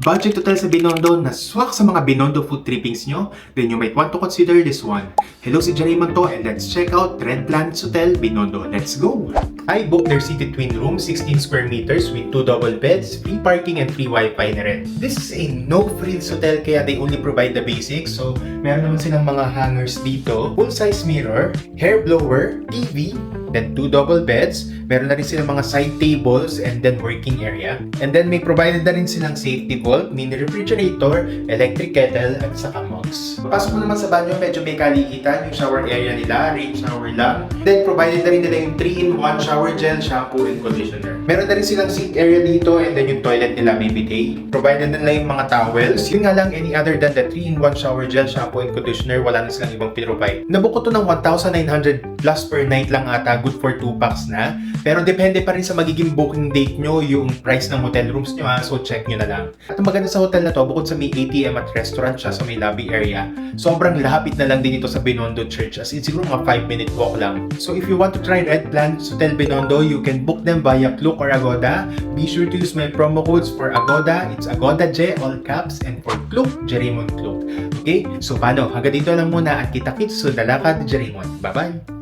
budget hotel sa Binondo na swak sa mga Binondo food trippings nyo, then you might want to consider this one. Hello, si Jeraymond to, and let's check out Red Planets Hotel Binondo. Let's go! I booked their seated twin room, 16 square meters with 2 double beds, free parking and free wifi na rin. This is a no-frills hotel kaya they only provide the basics. So, meron naman silang mga hangers dito, full-size mirror, hair blower, TV, then 2 double beds. Meron na rin silang mga side tables and then working area. And then may provided na rin silang safety vault, mini refrigerator, electric kettle, at saka mugs. Pasok mo naman sa banyo, medyo may kaliitan. Yung shower area nila, rain shower lang. Then provided na rin nila yung 3-in-1 shower gel, shampoo, and conditioner. Meron na rin silang sink area dito and then yung toilet nila may bidet. Provided na nila yung mga towels. Yun nga lang, any other than the 3-in-1 shower gel, shampoo, and conditioner, wala na silang ibang pinrovide. Nabook ko to ng 1,900 plus per night lang ata, good for 2 packs na. Pero depende pa rin sa magiging booking date nyo, yung price ng hotel rooms nyo ha, so check nyo na lang. At ang maganda sa hotel na to, bukod sa may ATM at restaurant siya sa may lobby area, sobrang lapit na lang din ito sa Binondo Church, as in siguro mga 5-minute walk lang. So if you want to try Red Planets Hotel Binondo, you can book them via Klook or Agoda. Be sure to use my promo codes for Agoda, it's AgodaJ, all caps, and for Klook, Jeraymond Klook. Okay, so paano? Hanggang dito lang muna at kita-kits sa Dalakad Jeraymond. Bye-bye!